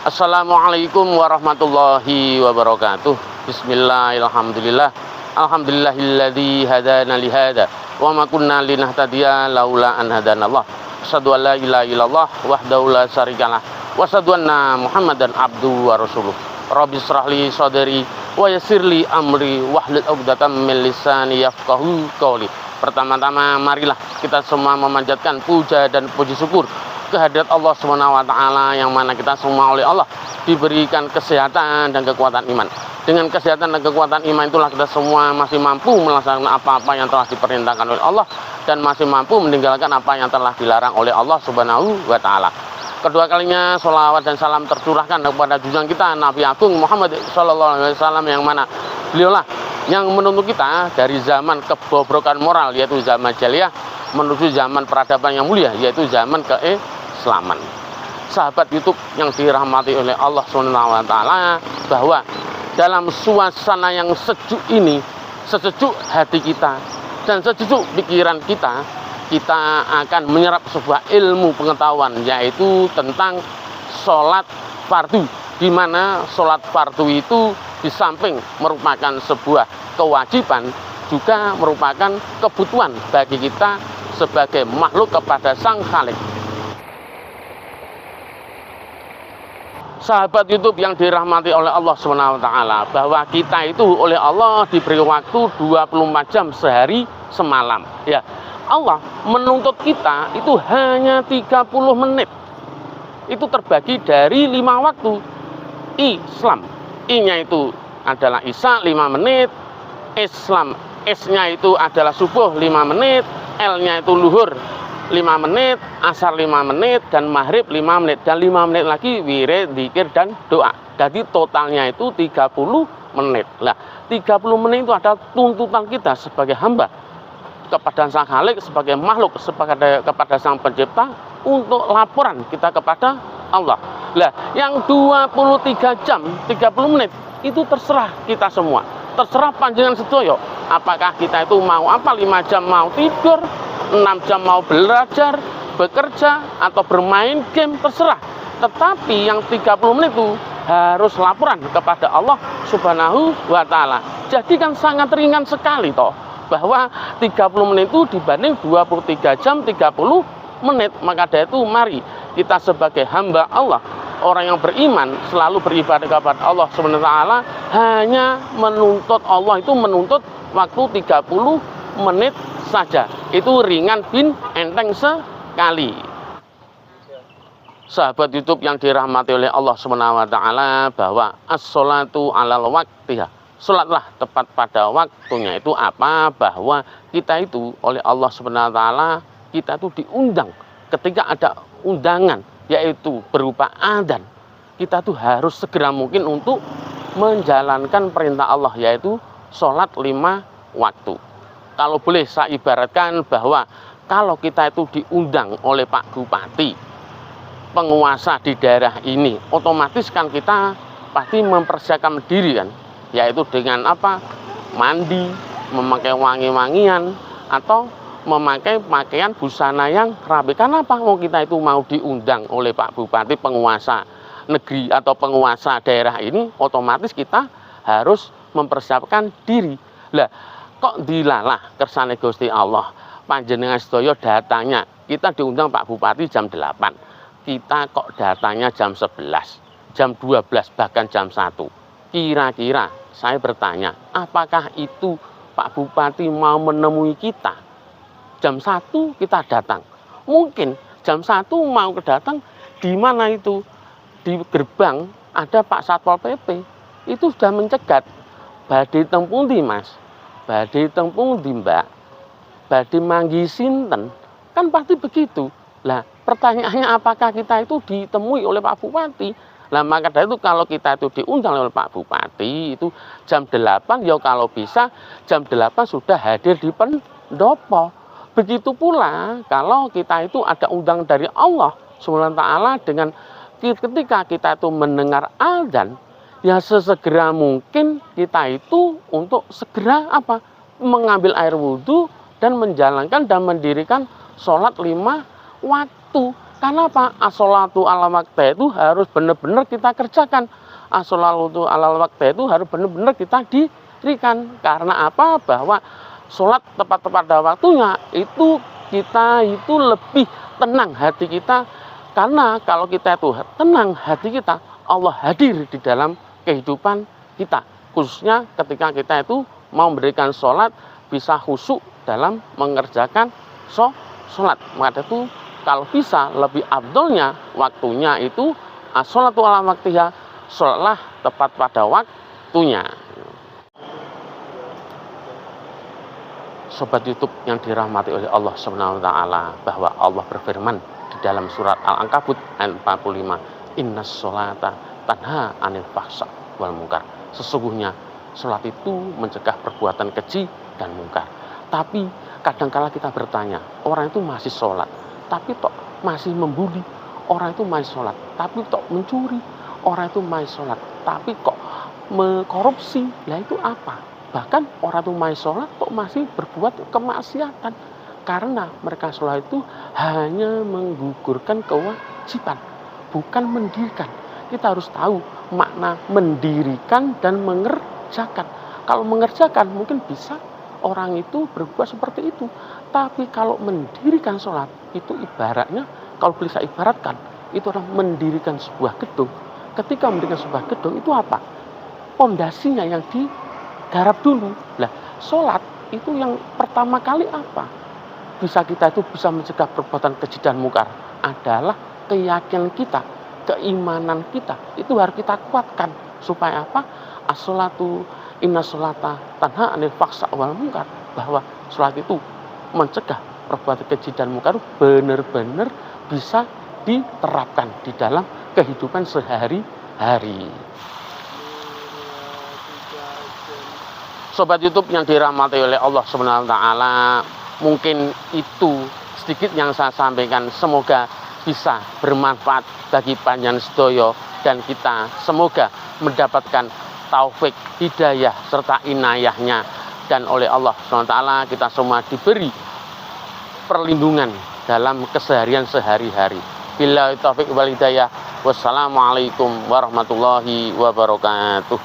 Assalamualaikum warahmatullahi wabarakatuh. Bismillahirrahmanirrahim. Alhamdulillahilladzi hadana li hada wa ma kunna linahtadiya laula an hadanallah. Asyhadu an la ilaha illallah wahdahu la syarikalah wa asyhadu anna Muhammadan abduhu wa rasuluh. Rabbi shrah li sadri wa yassir li amri wahlul 'uqdatam min lisani yafqahu qawli. Pertama-tama marilah kita semua memanjatkan puja dan puji syukur kehadirat Allah SWT, yang mana kita semua oleh Allah diberikan kesehatan dan kekuatan iman. Dengan kesehatan dan kekuatan iman itulah kita semua masih mampu melaksanakan apa-apa yang telah diperintahkan oleh Allah dan masih mampu meninggalkan apa yang telah dilarang oleh Allah SWT. Kedua kalinya sholawat dan salam tercurahkan kepada junjungan kita Nabi Agung Muhammad SAW, yang mana beliaulah yang menuntun kita dari zaman kebobrokan moral, yaitu zaman jahiliyah, menuju zaman peradaban yang mulia, yaitu zaman keislaman. Sahabat YouTube yang dirahmati oleh Allah SWT, bahwa dalam suasana yang sejuk ini, sesejuk hati kita dan sesejuk pikiran kita akan menyerap sebuah ilmu pengetahuan, yaitu tentang sholat fardu, di mana sholat fardu itu di samping merupakan sebuah kewajiban, juga merupakan kebutuhan bagi kita sebagai makhluk kepada Sang Khalik. Sahabat YouTube yang dirahmati oleh Allah SWT, bahwa kita itu oleh Allah diberi waktu 24 jam sehari semalam. Ya, Allah menuntut kita itu hanya 30 menit. Itu terbagi dari 5 waktu Islam. I-nya itu adalah Isya 5 menit, Islam S-nya itu adalah subuh 5 menit, L-nya itu luhur 5 menit, asar 5 menit, dan maghrib 5 menit, dan 5 menit lagi wirid, zikir, dan doa. Jadi totalnya itu 30 menit. Nah, 30 menit itu adalah tuntutan kita sebagai hamba kepada Sang Khalik, sebagai makhluk kepada Sang Pencipta, untuk laporan kita kepada Allah. Nah, yang 23 jam 30 menit itu terserah kita semua, terserah panjenengan sedoyo. Apakah kita itu mau 5 jam mau tidur, 6 jam mau belajar, bekerja, atau bermain game, terserah. Tetapi yang 30 menit itu harus laporan kepada Allah Subhanahu wa Ta'ala. Jadi kan sangat ringan sekali toh, bahwa 30 menit itu dibanding 23 jam 30 menit. Maka dari itu mari kita sebagai hamba Allah, orang yang beriman, selalu beribadah kepada Allah SWT, hanya menuntut Allah itu menuntut waktu 30 menit saja. Itu ringan bin enteng sekali. Sahabat YouTube yang dirahmati oleh Allah SWT, bahwa as-sholatu alal waktiha, sholatlah tepat pada waktunya. Itu apa? Bahwa kita itu oleh Allah SWT, kita itu diundang ketika ada undangan, yaitu berupa adzan. Kita tuh harus segera mungkin untuk menjalankan perintah Allah, yaitu sholat 5 waktu. Kalau boleh saya ibaratkan bahwa kalau kita itu diundang oleh Pak Bupati, penguasa di daerah ini, otomatis kan kita pasti mempersiapkan diri kan, yaitu dengan apa? Mandi, memakai wangi-wangian, atau memakai pakaian busana yang rapi. Karena apa? Mau kita itu mau diundang oleh Pak Bupati, penguasa negeri atau penguasa daerah ini, otomatis kita harus mempersiapkan diri. Lah, kok dilalah kersane Gusti Allah, panjenengan sedaya datanya, kita diundang Pak Bupati jam 8, kita kok datanya jam 11, jam 12, bahkan jam 1. Kira-kira saya bertanya, apakah itu Pak Bupati mau menemui kita jam 1 kita datang? Mungkin jam 1 mau kedatang, di mana itu? Di gerbang ada Pak Satpol PP, itu sudah mencegat. Badhe teng pundi Mas? Badhe teng pundi Mbak? Badhe manggi sinten? Kan pasti begitu. Lah, pertanyaannya apakah kita itu ditemui oleh Pak Bupati? Lah, maka dari itu kalau kita itu diundang oleh Pak Bupati itu jam 8, ya kalau bisa jam 8 sudah hadir di pendopo. Begitu pula kalau kita itu ada undang dari Allah SWT, dengan ketika kita itu mendengar adzan, ya sesegera mungkin kita itu untuk segera apa? Mengambil air wudhu dan menjalankan dan mendirikan sholat 5 waktu. Karena apa? As-sholatu ala waqtiha itu harus benar-benar kita kerjakan. As-sholatu ala waqtiha itu harus benar-benar kita dirikan. Karena apa? Bahwa sholat tepat pada waktunya itu kita itu lebih tenang hati kita. Karena kalau kita itu tenang hati kita, Allah hadir di dalam kehidupan kita. Khususnya ketika kita itu mau memberikan sholat, bisa khusyuk dalam mengerjakan sholat. Maka itu kalau bisa lebih afdolnya waktunya itu as-sholatu ala waqtiha, sholatlah tepat pada waktunya. Sobat YouTube yang dirahmati oleh Allah Subhanahu wa taala, bahwa Allah berfirman di dalam surat Al-Ankabut ayat 45, innas sholata tanha anil fahsya wal munkar. Sesungguhnya sholat itu mencegah perbuatan keji dan mungkar. Tapi kadangkala kita bertanya, orang itu masih sholat tapi tok masih membuli, orang itu masih sholat tapi tok mencuri, orang itu masih sholat tapi kok korupsi. Lah itu apa? Bahkan orang itu masih sholat tok masih berbuat kemaksiatan. Karena mereka sholat itu hanya menggugurkan kewajiban, bukan mendirikan. Kita harus tahu makna mendirikan dan mengerjakan. Kalau mengerjakan mungkin bisa orang itu berbuat seperti itu. Tapi kalau mendirikan sholat itu ibaratnya, kalau bisa ibaratkan, itu adalah mendirikan sebuah gedung. Ketika mendirikan sebuah gedung itu apa? Pondasinya yang digarap dulu. Lah, sholat itu yang pertama kali apa? Bisa kita itu bisa mencegah perbuatan keji dan mungkar adalah keyakinan kita, keimanan kita. Itu harus kita kuatkan supaya apa? As-sholatu inna sholata tanha anil fahsya wal munkar, bahwa sholat itu mencegah perbuatan keji dan mungkar benar-benar bisa diterapkan di dalam kehidupan sehari-hari. Sobat YouTube yang dirahmati oleh Allah Subhanahu wa taala, mungkin itu sedikit yang saya sampaikan, semoga bisa bermanfaat bagi panjenengan sedaya dan kita semoga mendapatkan taufik, hidayah serta inayahnya, dan oleh Allah SWT kita semua diberi perlindungan dalam keseharian sehari-hari. Billahi taufik wal hidayah. Wassalamualaikum warahmatullahi wabarakatuh.